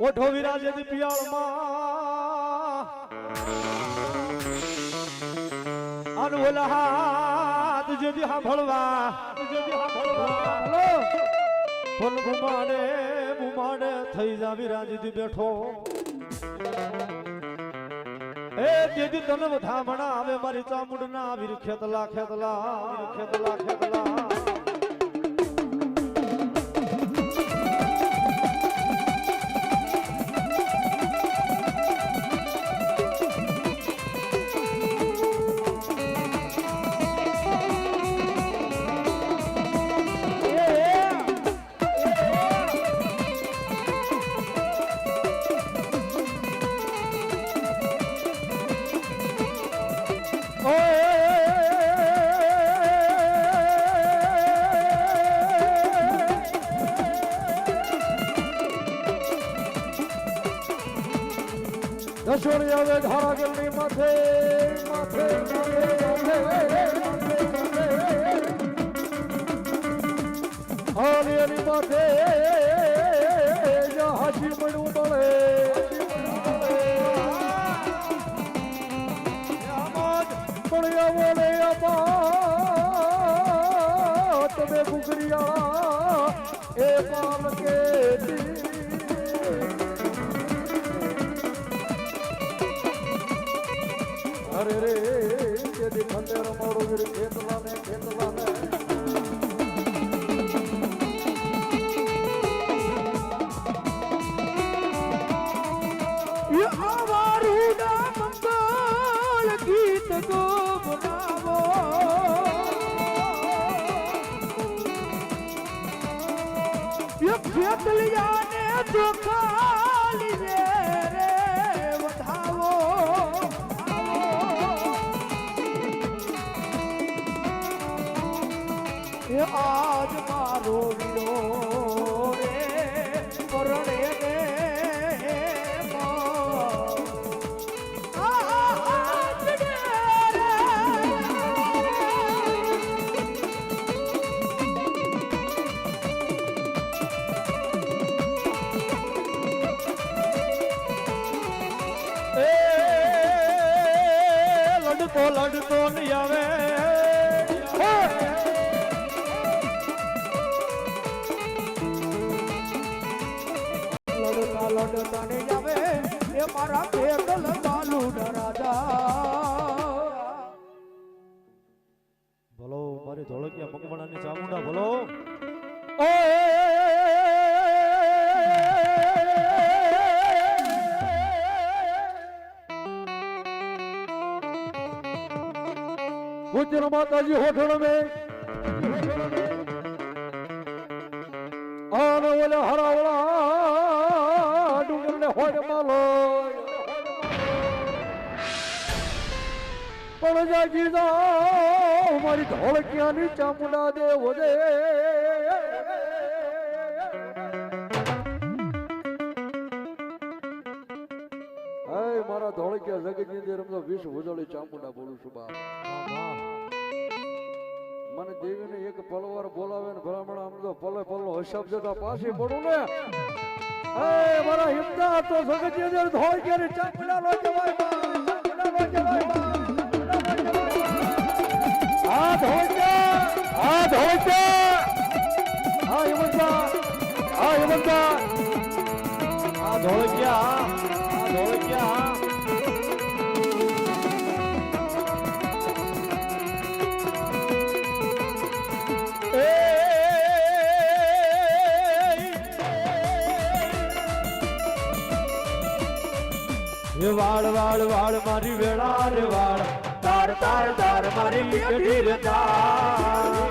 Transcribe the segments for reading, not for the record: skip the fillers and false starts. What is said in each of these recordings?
ઓઠો વિરાજે પિયાળમાં અનવોલા હાથ જેદી સાંભળવા hello phone બુમાડે થઈ જા વિરાજેદી બેઠો એ જેદી તને વધામણા આવે મારી ચામુંડના વીર ખેતલા દશોરી આવે ધારા ગલની માથે હાલિયાની માથે હાજી મળવું મળે મળ્યા બોલે તમે ગુગરિયા એ પાલ કે અરે રે જેદી ખંડેર મારો વીર ખેતલા ને ये आवारू ना मंगल गीत को बनावो ये खेतलिया ने तो खाली रे વધાવો आज मारो वीरो रे परणे ने લડતો નહીં આવે લડતા ને જાવે એ મારા ખેતલ બાલુ રાજા ભલો મારી ધોળકિયા મકમણાની ચામુંડા ભલો ઓ गुजर माताजी होठड़ में आने वाले हरावड़ा डूंगर ने होड़ मालो पण जागी जा हमारी धोलकिया नी चामुंडा दे वो दे मारा धोलकिया जगत ની અંદર રમતો વિષ ઉજળી ચામુંડા બોલું છું બાપ મને દેવીને એક પલવાર બોલાવે ને ભલામણ આમ તો પલ્લો હિસાબ જતા પાછી પડું ને એ મારા હિમતા તો જગત ની અંદર ધોળકિયા ની ચામુંડા લો જવાય આ ધોળકિયા વાળ વાળ વાળ મારી વેળા રે વાળ તાર તાર તાર મારી મીઠી રે તાર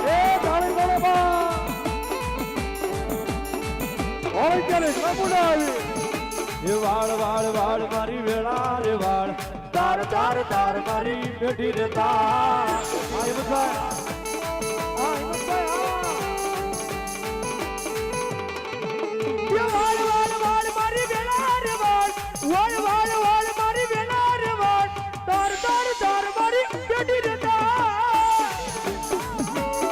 એ તાળી બોલે બા ઓય કરે ચામુંડા આવી એ વાળ વાળ વાળ મારી વેળા રે વાળ તાર તાર તાર મારી મીઠી રે તાર આય બસા એ વાળ વાળ વાળ મારી વેળા રે વાળ વાળ વાળ વાળ મારી વેલા રે વાળ તાર તાર તાર મારી બેટી રે તાર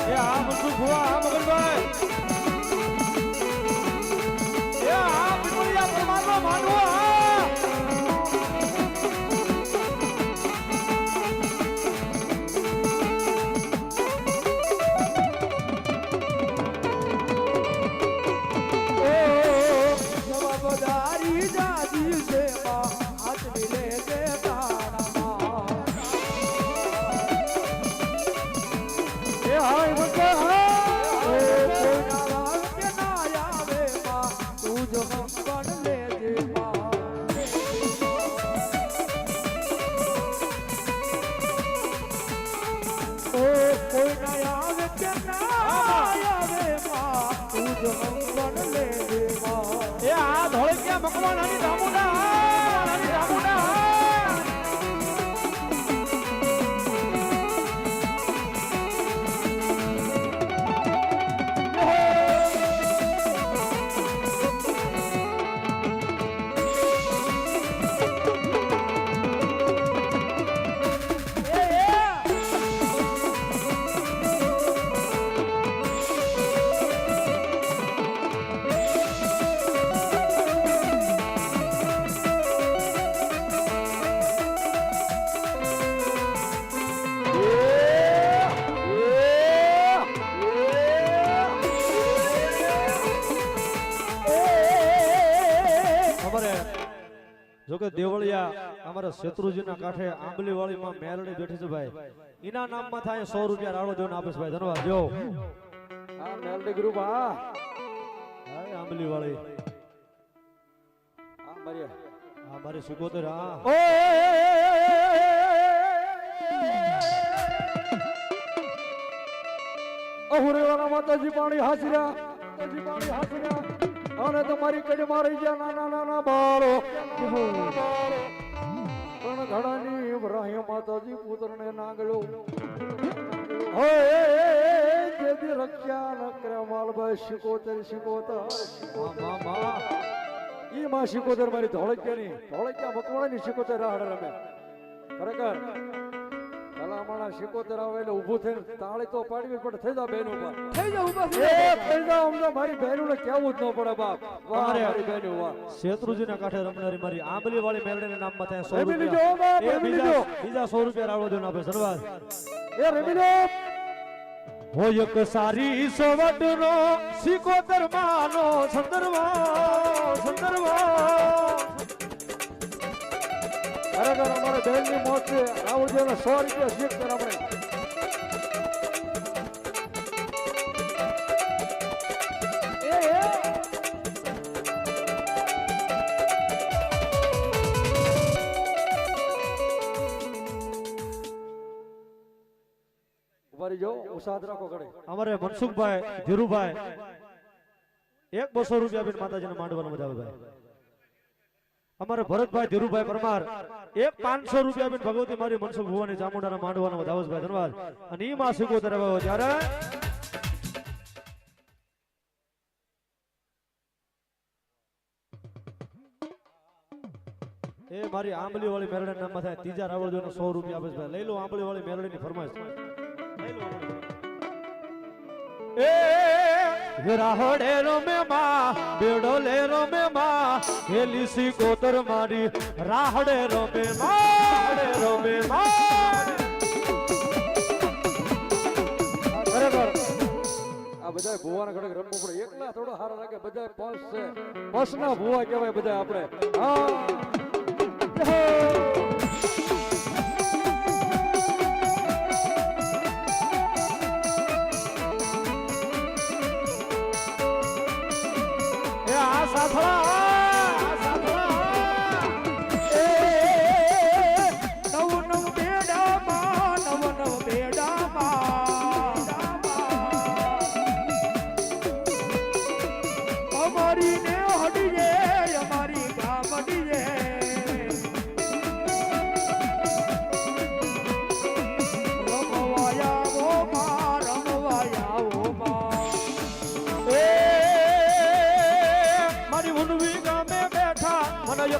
એ આ મનસુ ભુવા આ મગનભાઈ એ આ બિમરિયા જન્મ લે દેવા એ આ ધોળકિયા મકવાણાની રામુડા જોકે દેવળિયા અમારા શત્રુજીના કાંઠે આંબલી વાળી માં મેરડી બેઠી છે ભાઈ એના નામમાં થાય 100 રૂપિયા રાડો દેવાનો આપીશ ભાઈ ધન્યવાદ જો આ મેલડી ગ્રુપ હા આંબલી વાળી આ મારી આ મારી સિકોતર હા અહુરેવાળા માતાજી પાણી હાસર્યા અને તમારી કડી મારી ગયા નાના નાના બાળો પણ ઘડાની વરાહ્ય માતાજી પુત્રને નાગલો જેથી રક્ષા ન કર્યા માલભાઈ શિકોતર ઈ માં શિકોતર મારી ધોળકિયા મકવાણાની શિકોતર રાહડ રમે ખરેખર ભલામણા શિકોતર આવે એટલે ઊભું થઈને તાળી તો પાડવી પડે થઈ જા બેન ઉપર થઈ જા મારી બહેનોને કેવું જ ન પડે બાપ વાહ મારી બહેનો વાહ શેત્રુજીના કાંઠે રમનારી મારી આંબલી વાળી મેલડીના નામમાં થાય 100 રમી રૂપિયા લીજો બાપ એ રમી લીજો બીજા 100 રૂપિયા રાવળો દેવાનો આપે ધન્યવાદ એ રમી લો હોય એક સારી સવડનો સિકોતર માનો સંદર્ભ ખરેખર અમારે બહેનની મોત છે રાવળદેવને 100 રૂપિયા શીખ કર આપણે ઉભારી જો ઉસાદ રાખો ઘડે અમારે મનસુખભાઈ ધીરુભાઈ 200 રૂપિયા આપીને માતાજીને માંડવાનો મજા આવે ભાઈ અમારે ભરતભાઈ ધીરુભાઈ પરમાર 500 રૂપિયા આપીને ભગવતી મારી મનસુખ ભુવાની ચામુંડાના માંડવાનો મજા આવે ભાઈ ધન્યવાદ અને ઈ માં સિકોતર આવ્યો ત્યારે એ મારી આંબલી વાળી મેરડી નામમાં થાય ત્રીજા રાવળદેવને 100 રૂપિયા આપે ભાઈ લઈ લો આંબલી વાળી મેરડીની ફરમાઈશ રાહડે રમે માં બેડો લે રમે માં હેલી સિકોતર મારી રાહડે રમે માં ખરેખર આ બધા ભુવાના ઘડે રમવું પડે એકલા થોડો હારો લાગે બધા પસ છે પસના ભુવા કહેવાય બધા આપણે હા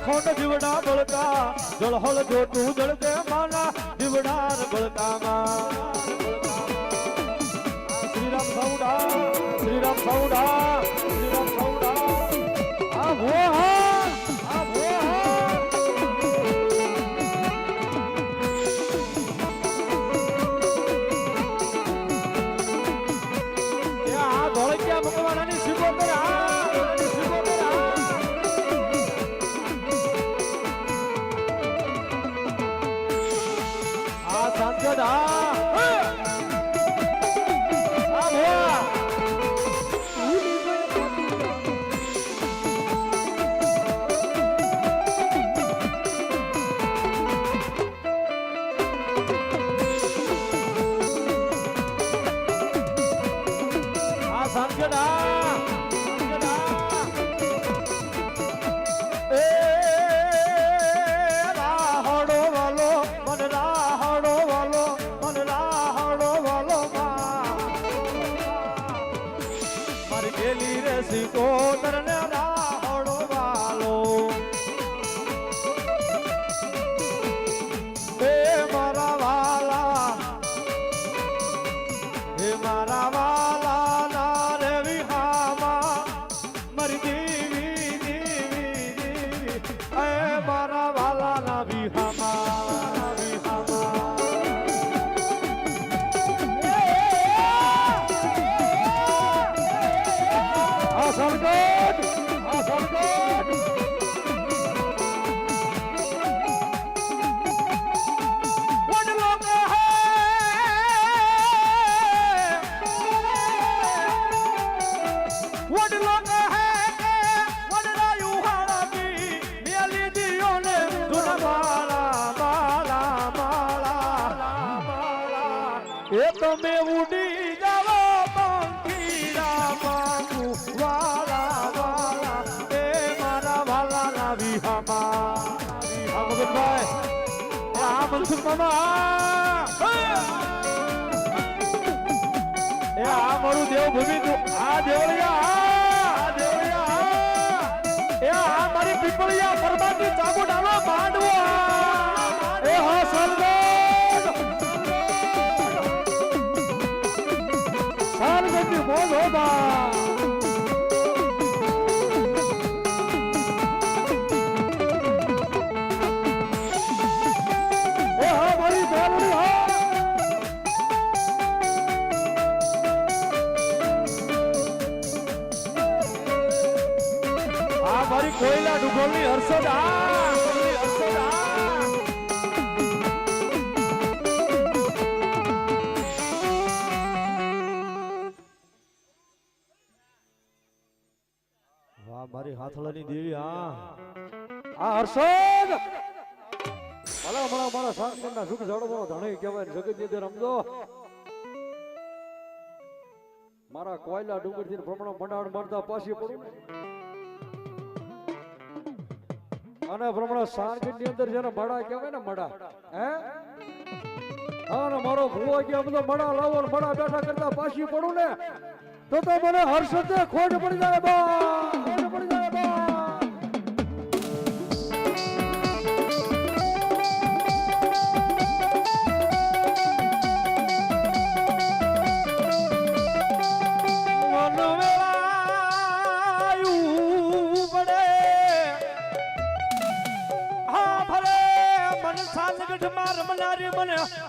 ખોટ જીવડા બળકા જળ હળ જો તું જળ દે માના જીવડા બળકા માં શ્રીરામ સૌડા આ ધોળકિયા મકવાણાની સિકોતર સંગડા એલી રે સિકોતર ને રાહડો વાલો એ મારા વાલા હે મારા વાલા ના રે વિહામા મારી દેવી દેવી દેવી એ મારા વાલા ના વિહામા Asargad! Asargad! What a long What a long What did you have me? Nearly the only Duna Mala, Mala, Mala, Mala. If the me would be Mansukh મામા એ આ મારું દેવભૂમિ આ દેવળિયા એ આ મારી પીપળિયા પરમાની ચાબુ ડાલો માંડવો એ હા સાલગઢની મોજ હો બા કોયલા ડુગોલની હર્ષદ વાહ મારી હાથલાની દેવી આ હર્ષદ ભલા ભલા મારા સાંકના સુખ જડવાનો ધણી કહેવાય જગતની અંદર રમજો મારા કોયલા ડુંગરથી ભ્રમણ મંડાણ મળતા પાછી પડું અને પ્રમાણે સારગીર ની અંદર જેને મડા કહેવાય ને મડા હે અને મારો ભૂવો કે બધો મડા લાવો ને મડા બેઠા કરતા પાછી પડું ને તો મને હર્ષદે ખોટ પડી જાય બા ખોટ પડી જાય બા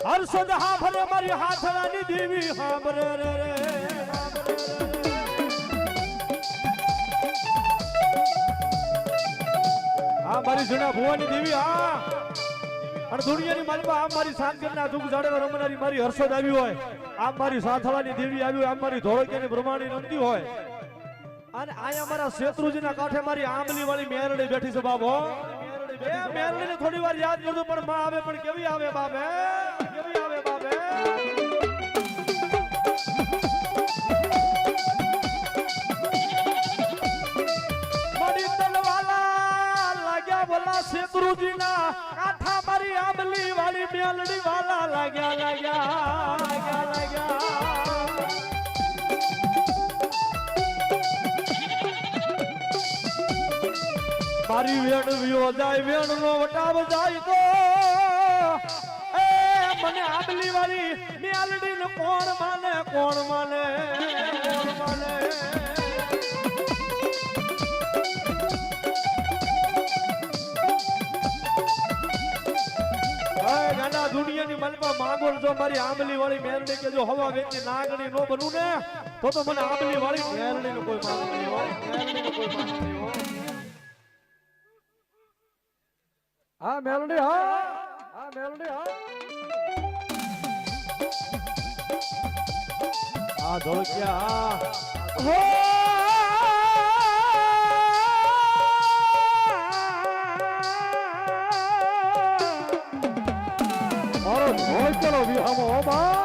હર્ષદ હા ભરે મારી હાથલાની દેવી હા ભરે રે રે હા મારી જૂના ભુવાની દેવી હા અને દુનિયાની માલમાં આ મારી સાંકરના દુઃખ જાડે રમનારી મારી હર્ષદ આવી હોય આ મારી સાથલાની દેવી આવી હોય આ મારી ધોળકીની બ્રહ્માણી રમતી હોય અને આયા મારા શેત્રુજીના કાંઠે મારી આંબલી વાળી મેરડી બેઠી છે બાબો એ મેરડીને થોડી વાર યાદ કરજો પણ માં આવે પણ કેવી આવે બાબે કેવી આવે બાબે મારી તલવાલા લાગ્યા બોલા શેત્રુજીના કાંઠા મારી આંબલી વાળી મેરડી વાલા લાગ્યા લાગ્યા લાગ્યા લાગ્યા મારી વેણ વિયો જાય વેણ નો વટાવ જાય તો એ મને આંબલી વાળી મેલડી ને કોણ માને કોણ માને કોણ માને ગાના દુનિયાની મનમાં માંગોલ જો મારી આંબલી વાળી મેલડી કે જો હવા વેચી નાગણી નો બનવું ને તો મને આંબલી વાળી મેલડી નો કોઈ માંગ નહીં હોય મેલડી નો કોઈ માંગ નહીં હોય હા મેલડી હા હા મેલડી હા આ ધોળકિયા હો મારો ધોળકિયાનો વિહામો હો બા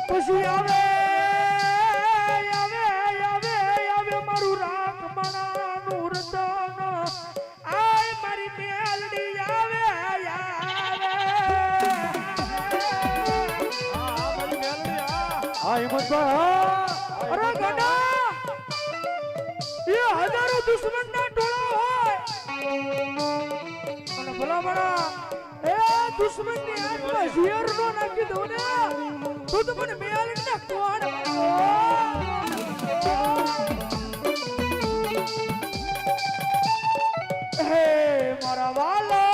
પછી આવે આવે આવે આવે મારું રાખ મણાનું રતન આય મારી મેલડી આવે આવે આ મારી મેલડી આ હિંમતભાઈ અરે ગડા દુશ્મનના ટોળા હોય અને ભલામણા એ દુશ્મનની આંખમાં ઝેર નો નાખી દો ને તો મને મેલના કોણ હે મારા વાલા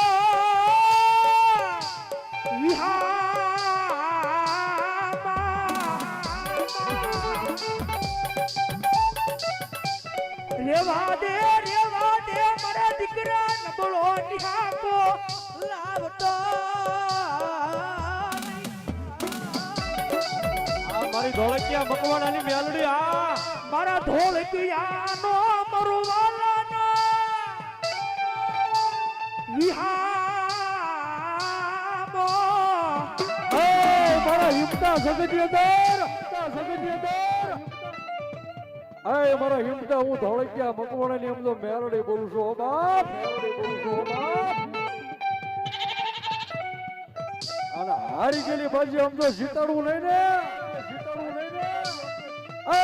રેવા દે મારા દીકરા નબળો નિહાકો લાવતો આ મારી ધોળકિયા મકવાણાની મેલડી આ મારા ધોળકિયાનો મરવાલાનો વિહામો એ મારા હિમતા જગતિયદર અય મારા હિમતા હું ધોળકિયા મકવાણાની એમ તો મેલડી બોલું છું ઓ બાપ અને હારી ગયેલી બાજી આમ તો જીતાડવું નહીં ને એ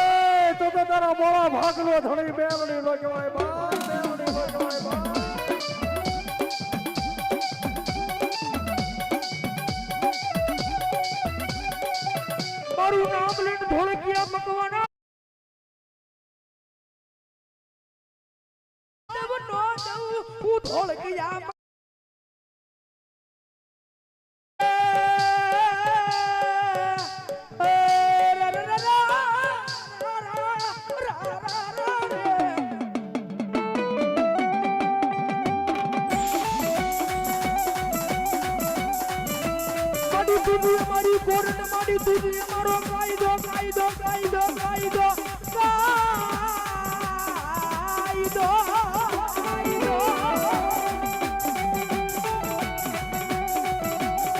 તો તારા મોળા ભાગલો ધણી મેલડી નો કહેવાય બાપ મેલડી નો કહેવાય બાપ મારું નામ લઈને ધોળકિયા મકવાણા હું ધોળકિયા મારી કોર્ટ મારી દુનિયા મારો કાયદો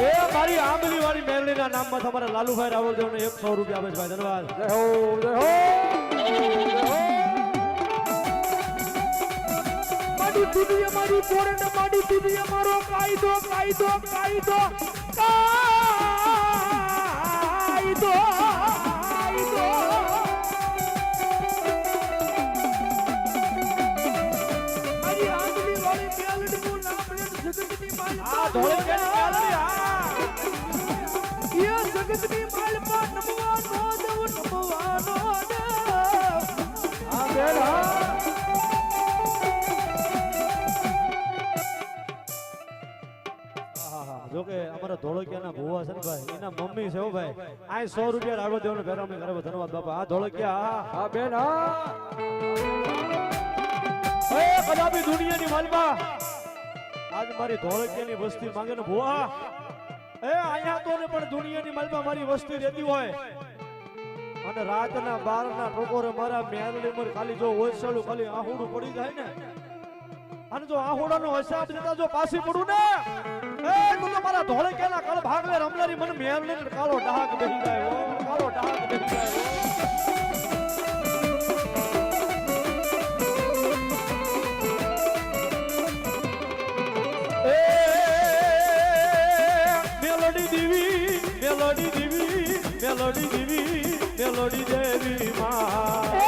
એ મારી આંબલી વાળી મેલડીના નામમાં તમારા લાલુભાઈ રાવળદેવને 100 રૂપિયા આપે છે ભાઈ ધન્યવાદ જય હો મારી દુનિયા મારી કોર્ટ મારી દુનિયા મારો કાયદો મારી આંગળી વાળી મેલડીનું નામ લઈને જગતની માલ આ ધોળકિયાની મેલડી આ જગતની માલ પર નમવાનો દે આ બેન જો કે અમારા ધોળકિયાના ભુવા છે ને ભાઈ એના મમ્મી છે હો ભાઈ આ 100 રૂપિયા રાવળ દેવને ભેરામણી કરે ધન્યવાદ બાપા આ ધોળકિયા હા બેન હા એ કદાપી દુનિયાની માલમાં આજ મારી ધોળકિયાની વસ્તી માંગે ને ભુવા એ અહીંયા તો ને પણ દુનિયાની માલમાં મારી વસ્તી રહેતી હોય અને રાતના 12 ના ટકોરે મારા મેલડી પર ખાલી જો ઓછાળું ખાલી આહુડું પડી જાય ને અને જો આહોડાનો હિસાબ દેતા જો પાછી પડું ને એ તું તો મારા ધોળકિયાના કળ ભાગલે રમલારી મને મેલડીને કાળો ડાક બેહી જાય ઓ કાળો ડાક બેહી જાય એ મેલડી દેવી માં